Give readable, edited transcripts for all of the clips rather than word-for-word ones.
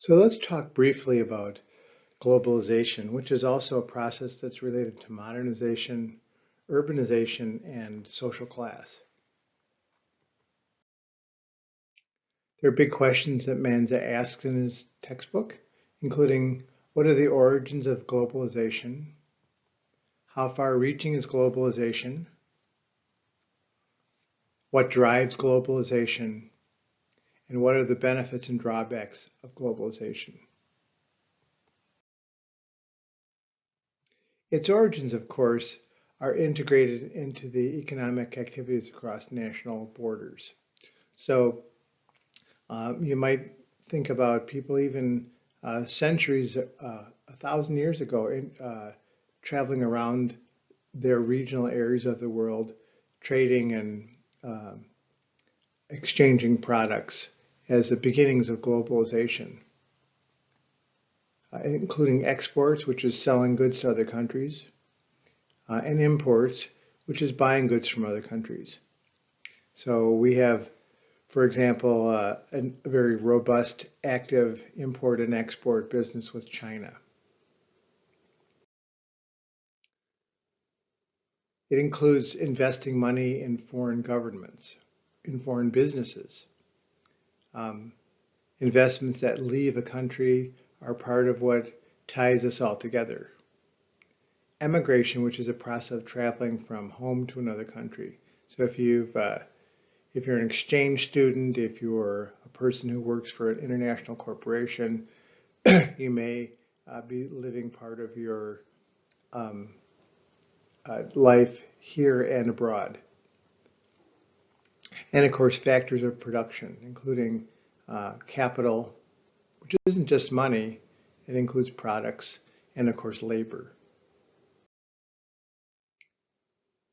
So let's talk briefly about globalization, which is also a process that's related to modernization, urbanization, and social class. There are big questions that Manza asks in his textbook, including what are the origins of globalization? How far-reaching is globalization? What drives globalization? And what are the benefits and drawbacks of globalization? Its origins, of course, are integrated into the economic activities across national borders. So you might think about people even centuries, 1,000 years ago, traveling around their regional areas of the world, trading and exchanging products as the beginnings of globalization, including exports, which is selling goods to other countries, and imports, which is buying goods from other countries. So we have, for example, a very robust, active import and export business with China. It includes investing money in foreign governments, in foreign businesses. Investments that leave a country are part of what ties us all together. Emigration, which is a process of traveling from home to another country. So if you're an exchange student, if you're a person who works for an international corporation, you may be living part of your life here and abroad. And of course, factors of production, including capital, which isn't just money, it includes products, and of course, labor.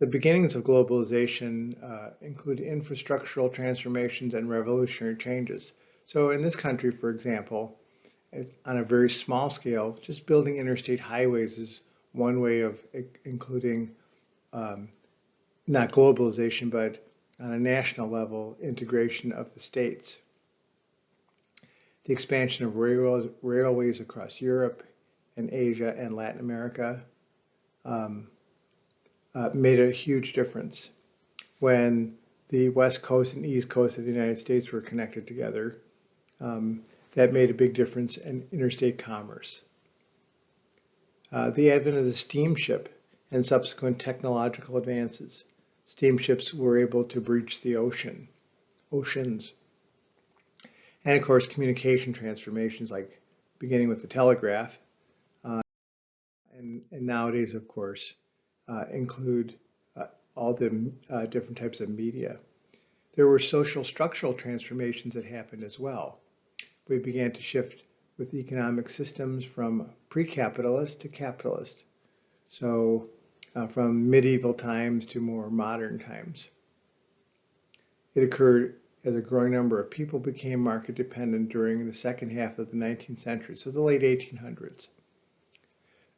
The beginnings of globalization include infrastructural transformations and revolutionary changes. So in this country, for example, on a very small scale, just building interstate highways is one way of including not globalization, but on a national level, integration of the states. The expansion of railways across Europe and Asia and Latin America made a huge difference. When the West Coast and East Coast of the United States were connected together, that made a big difference in interstate commerce. The advent of the steamship and subsequent technological advances. Steamships were able to breach the oceans. And of course, communication transformations like beginning with the telegraph, and nowadays, of course, include all the different types of media. There were social structural transformations that happened as well. We began to shift with economic systems from pre-capitalist to capitalist. So from medieval times to more modern times. It occurred as a growing number of people became market dependent during the second half of the 19th century, so the late 1800s,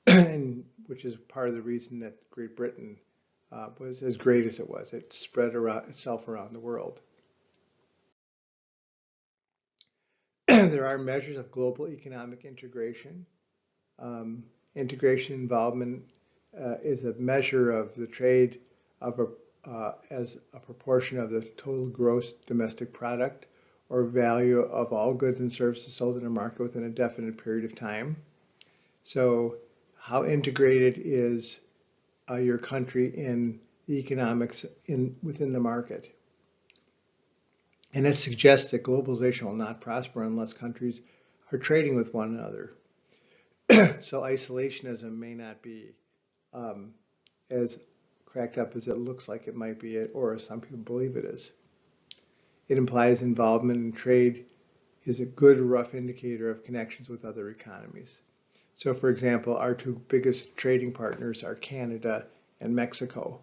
and which is part of the reason that Great Britain was as great as it was. It spread itself around the world. There are measures of global economic integration. Integration involvement is a measure of the trade of as a proportion of the total gross domestic product or value of all goods and services sold in a market within a definite period of time. So how integrated is your country in the economics within the market? And it suggests that globalization will not prosper unless countries are trading with one another. So isolationism may not be as cracked up as it looks like it might be, or as some people believe it is. It implies involvement in trade is a good rough indicator of connections with other economies. So for example, our two biggest trading partners are Canada and Mexico,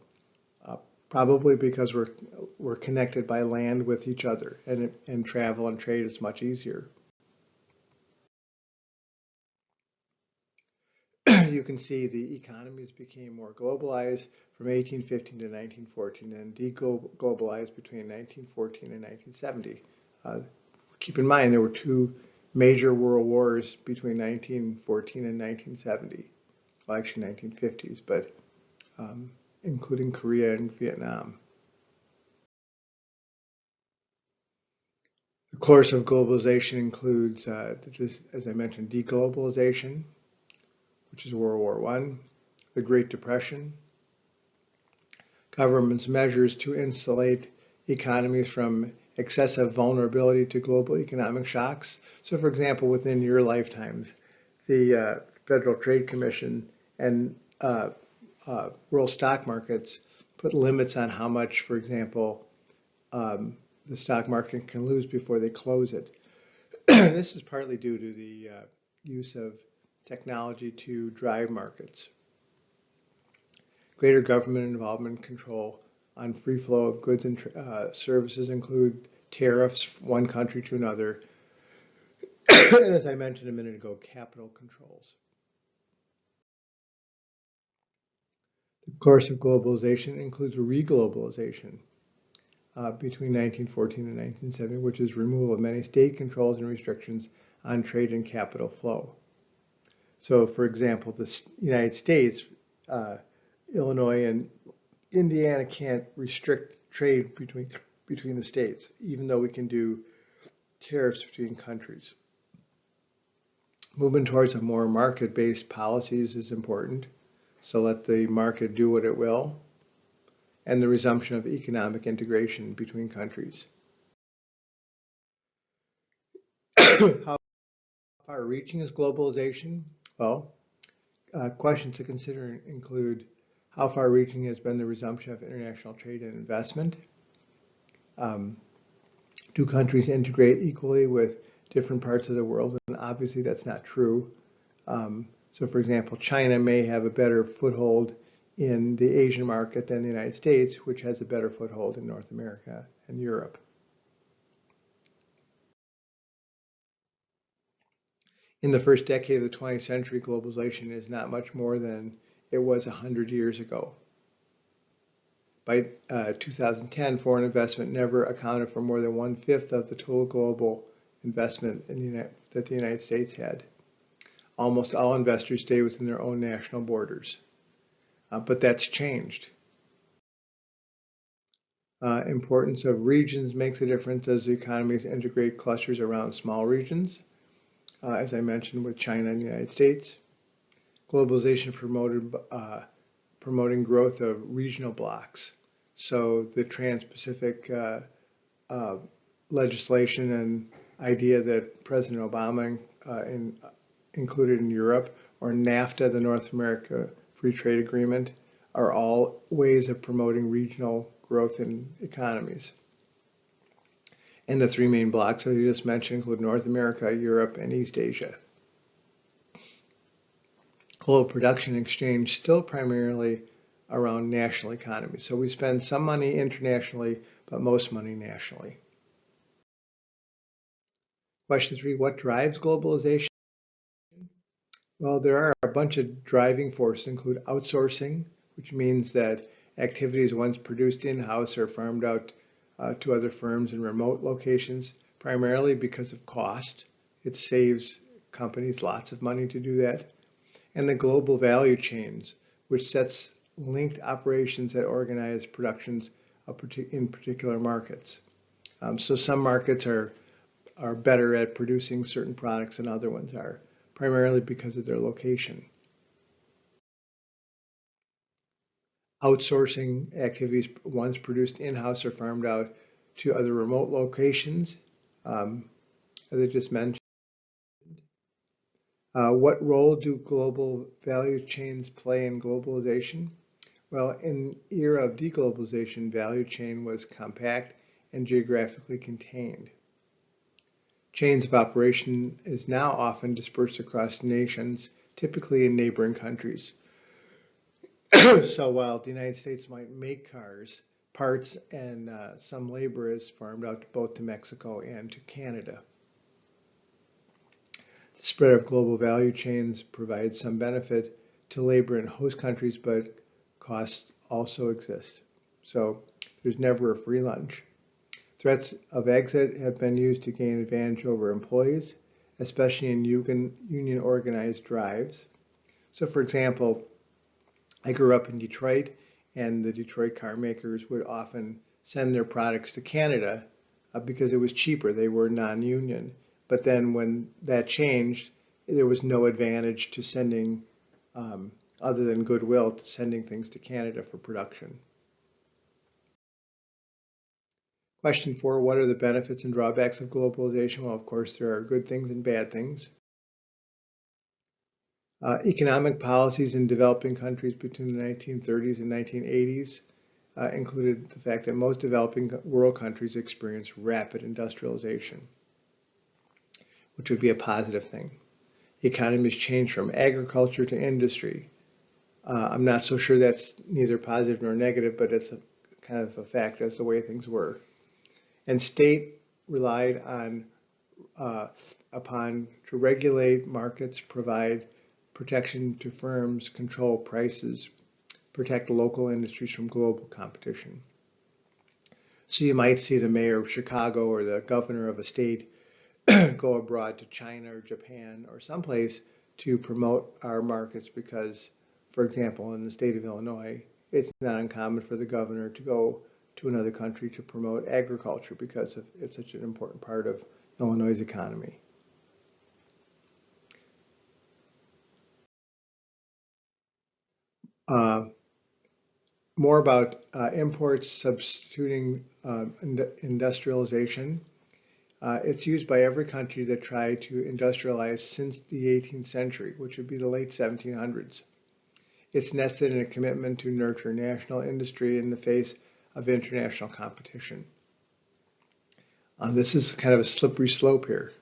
probably because we're connected by land with each other, and travel and trade is much easier. You can see the economies became more globalized from 1815 to 1914 and deglobalized between 1914 and 1970. Keep in mind there were two major world wars between 1914 and 1970. Well, actually 1950s, but including Korea and Vietnam. The course of globalization includes, as I mentioned, deglobalization, which is World War I, the Great Depression, government's measures to insulate economies from excessive vulnerability to global economic shocks. So, for example, within your lifetimes, the Federal Trade Commission and world stock markets put limits on how much, for example, the stock market can lose before they close it. This is partly due to the use of technology to drive markets. Greater government involvement and control on free flow of goods and services include tariffs from one country to another, and as I mentioned a minute ago, capital controls. The course of globalization includes reglobalization between 1914 and 1970, which is removal of many state controls and restrictions on trade and capital flow. So, for example, the United States, Illinois and Indiana can't restrict trade between the states, even though we can do tariffs between countries. Movement towards a more market-based policies is important, so let the market do what it will, and the resumption of economic integration between countries. How far-reaching is globalization? Well, questions to consider include how far-reaching has been the resumption of international trade and investment? Do countries integrate equally with different parts of the world? And obviously that's not true. So for example, China may have a better foothold in the Asian market than the United States, which has a better foothold in North America and Europe. In the first decade of the 20th century, globalization is not much more than it was 100 years ago. By 2010, foreign investment never accounted for more than 1/5 of the total global investment that the United States had. Almost all investors stay within their own national borders, but that's changed. Importance of regions makes a difference as the economies integrate clusters around small regions, as I mentioned with China and the United States. Globalization promoting growth of regional blocs. So the Trans-Pacific legislation and idea that President Obama included in Europe, or NAFTA, the North America Free Trade Agreement, are all ways of promoting regional growth in economies. And the three main blocs, as you just mentioned, include North America, Europe, and East Asia. Global production exchange still primarily around national economies. So we spend some money internationally, but most money nationally. Question 3, what drives globalization? Well, there are a bunch of driving forces, include outsourcing, which means that activities once produced in-house are farmed out to other firms in remote locations, primarily because of cost. It saves companies lots of money to do that. And the global value chains, which sets linked operations that organize productions in particular markets. So some markets are better at producing certain products than other ones are, primarily because of their location. Outsourcing activities once produced in-house are farmed out to other remote locations, as I just mentioned. What role do global value chains play in globalization? Well, in the era of deglobalization, value chain was compact and geographically contained. Chains of operation is now often dispersed across nations, typically in neighboring countries. So while the United States might make cars, parts and some labor is farmed out both to Mexico and to Canada. The spread of global value chains provides some benefit to labor in host countries, but costs also exist. So there's never a free lunch. Threats of exit have been used to gain advantage over employees, especially in union organized drives. So for example, I grew up in Detroit, and the Detroit car makers would often send their products to Canada because it was cheaper. They were non-union. But then when that changed, there was no advantage to sending, other than goodwill, to sending things to Canada for production. Question 4, what are the benefits and drawbacks of globalization? Well, of course, there are good things and bad things. Economic policies in developing countries between the 1930s and 1980s included the fact that most developing world countries experienced rapid industrialization, which would be a positive thing. Economies changed from agriculture to industry. I'm not so sure that's neither positive nor negative, but it's kind of a fact. That's the way things were. And state relied upon to regulate markets, provide protection to firms, control prices, protect local industries from global competition. So you might see the mayor of Chicago or the governor of a state go abroad to China or Japan or someplace to promote our markets because, for example, in the state of Illinois, it's not uncommon for the governor to go to another country to promote agriculture because it's such an important part of Illinois' economy. More about imports substituting industrialization. It's used by every country that tried to industrialize since the 18th century, which would be the late 1700s. It's nested in a commitment to nurture national industry in the face of international competition. This is kind of a slippery slope here.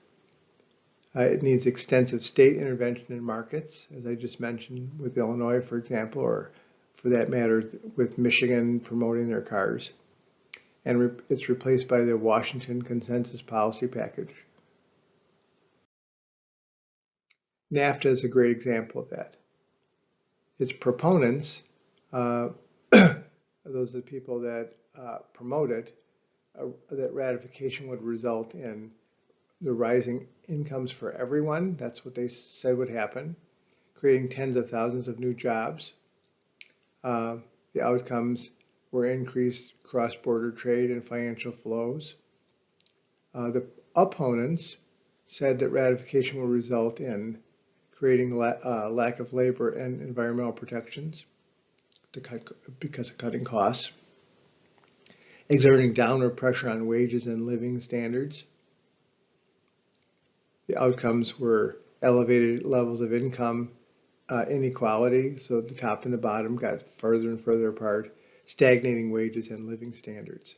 It needs extensive state intervention in markets, as I just mentioned with Illinois, for example, or for that matter, with Michigan promoting their cars. And it's replaced by the Washington Consensus Policy Package. NAFTA is a great example of that. Its proponents, those are the people that promote it, that ratification would result in the rising incomes for everyone. That's what they said would happen, creating tens of thousands of new jobs. The outcomes were increased cross-border trade and financial flows. The opponents said that ratification will result in creating lack of labor and environmental protections because of cutting costs, exerting downward pressure on wages and living standards. The outcomes were elevated levels of income inequality, so the top and the bottom got further and further apart, stagnating wages and living standards,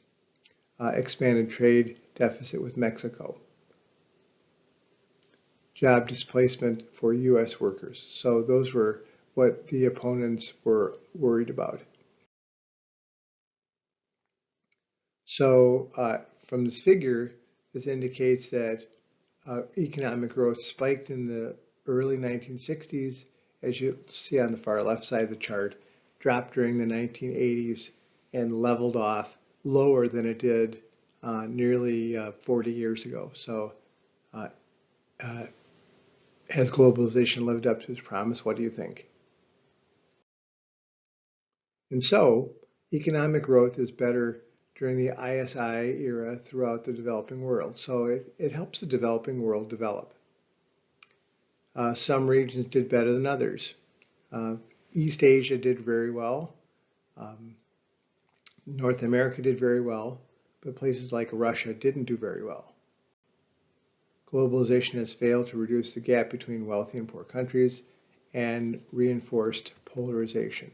expanded trade deficit with Mexico, job displacement for U.S. workers. So those were what the opponents were worried about. So from this figure, this indicates that economic growth spiked in the early 1960s, as you see on the far left side of the chart, dropped during the 1980s and leveled off lower than it did nearly 40 years ago. So has globalization lived up to its promise? What do you think? And so economic growth is better during the ISI era throughout the developing world. So it helps the developing world develop. Some regions did better than others. East Asia did very well. North America did very well, but places like Russia didn't do very well. Globalization has failed to reduce the gap between wealthy and poor countries and reinforced polarization.